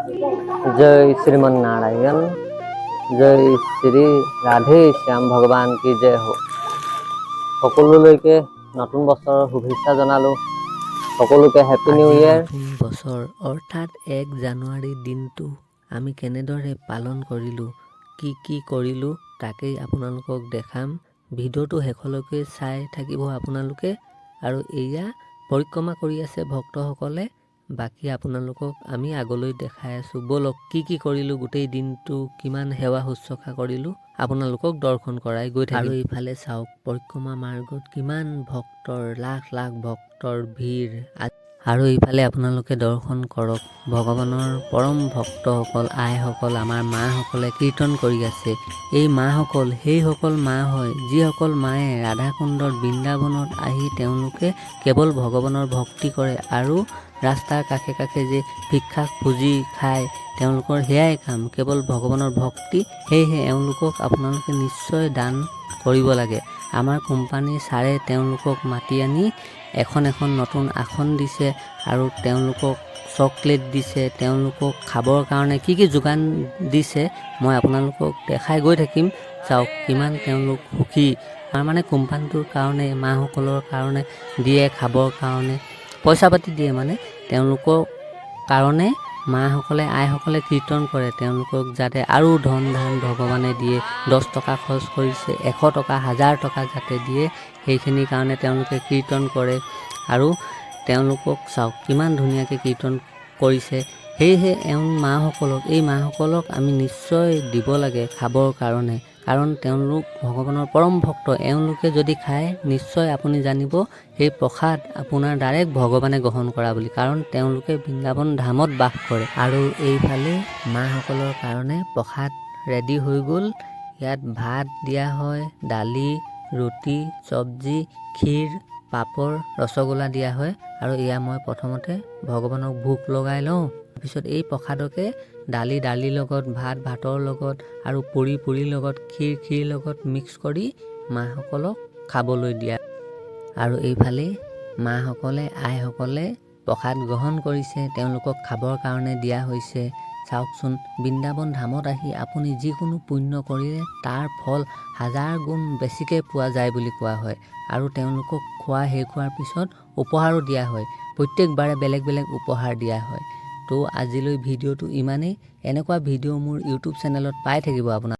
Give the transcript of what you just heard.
जय श्रीमन नारायण। जय श्री राधे श्याम भगवान की जय हो। সকলোলৈকে নতুন বছৰৰ শুভেচ্ছা জনালো। সকলোকে হেপী নিউ ইয়াৰ। নতুন বছৰ অৰ্থাৎ 1 জানুৱাৰী দিনটো আমি কেনেদৰে পালন কৰিলোঁ, কি কৰিলোঁ তাকেই আপোনালোকক দেখাম। ভিডিঅ'টো শেষলৈকে চাই থাকিব আপোনালোকে। আৰু এয়া পৰিক্ৰমা কৰি আছে ভক্তসকলে। বাকী আপোনালোকক আমি আগলৈ দেখাই আছোঁ। বলক কি কৰিলোঁ, গোটেই দিনটো কিমান সেৱা শুশ্ৰূষা কৰিলোঁ আপোনালোকক দৰ্শন কৰাই গৈ থাকিম। আৰু ইফালে চাওক, পৰিক্ৰমা মাৰ্গত কিমান ভক্তৰ, লাখ লাখ ভক্তৰ ভিৰ। আৰু ইফালে আপোনালোকে দৰ্শন কৰক, ভগৱানৰ পৰম ভক্তসকল, আইসকল, আমাৰ মাসকলে কীৰ্তন কৰি আছে। এই মাসকল সেইসকল মা হয় যিসকল মায়ে ৰাধাকুণ্ডত বৃন্দাবনত আহি তেওঁলোকে কেৱল ভগৱানৰ ভক্তি কৰে। আৰু ৰাস্তাৰ কাষে কাষে যে ভিক্ষা খুজি খায়, তেওঁলোকৰ সেয়াই কাম, কেৱল ভগৱানৰ ভক্তি। সেয়েহে এওঁলোকক আপোনালোকে নিশ্চয় দান কৰিব লাগে। আমাৰ কোম্পানীৰ ছাৰে তেওঁলোকক মাতি আনি এখন নতুন আসন দিছে আৰু তেওঁলোকক চকলেট দিছে। তেওঁলোকক খাবৰ কাৰণে কি যোগান দিছে মই আপোনালোকক দেখাই গৈ থাকিম। চাওক কিমান তেওঁলোক সুখী। মানে কোম্পানীটোৰ কাৰণে, মাসকলৰ কাৰণে দিয়ে, খাবৰ কাৰণে পইচা পাতি দিয়ে। মানে তেওঁলোকৰ কাৰণে মাসকলে, আইসকলে কীৰ্তন কৰে, তেওঁলোকক যাতে আৰু ধন ধান ভগৱানে দিয়ে। 10 টকা খৰচ কৰিছে, 100 টকা, 1000 টকা যাতে দিয়ে, সেইখিনিৰ কাৰণে তেওঁলোকে কীৰ্তন কৰে। আৰু তেওঁলোকক চাওক কিমান ধুনীয়াকৈ কীৰ্তন কৰিছে। সেয়েহে এই মাসকলক আমি নিশ্চয় দিব লাগে খাবৰ কাৰণে, কাৰণ তেওঁলোক ভগৱানৰ পৰম ভক্ত। এওঁলোকে যদি খায়, নিশ্চয় আপুনি জানিব সেই প্ৰসাদ আপোনাৰ ডাইৰেক্ট ভগৱানে গ্ৰহণ কৰা বুলি, কাৰণ তেওঁলোকে বৃন্দাবন ধামত বাস কৰে। আৰু এইফালে মাসকলৰ কাৰণে প্ৰসাদ ৰেডি হৈ গ'ল। ইয়াত ভাত দিয়া হয়, দালি, ৰুটি, চব্জি, ক্ষীৰ, পাপৰ, ৰসগোল্লা দিয়া হয়। আৰু এয়া মই প্ৰথমতে ভগৱানক ভোগ লগাই লওঁ। তাৰপিছত এই প্ৰসাদকে দালিৰ লগত, ভাতৰ লগত, আৰু পুৰিৰ লগত, ক্ষীৰ লগত মিক্স কৰি মাসকলক খাবলৈ দিয়া। আৰু এইফালে মাসকলে, আইসকলে প্ৰসাদ গ্ৰহণ কৰিছে, তেওঁলোকক খাবৰ কাৰণে দিয়া হৈছে। চাওকচোন, বৃন্দাবন ধামত আহি আপুনি যিকোনো পুণ্য কৰিলে তাৰ ফল 1000 গুণ বেছিকৈ পোৱা যায় বুলি কোৱা হয়। আৰু তেওঁলোকক খোৱা শেষ হোৱাৰ পিছত উপহাৰো দিয়া হয়। প্ৰত্যেকবাৰে বেলেগ বেলেগ উপহাৰ দিয়া হয়। তো আজিলৈ ভিডিঅ'টো ইমানেই। এনেকুৱা ভিডিঅ' মোৰ ইউটিউব চেনেলত পাই থাকিব আপোনাৰ।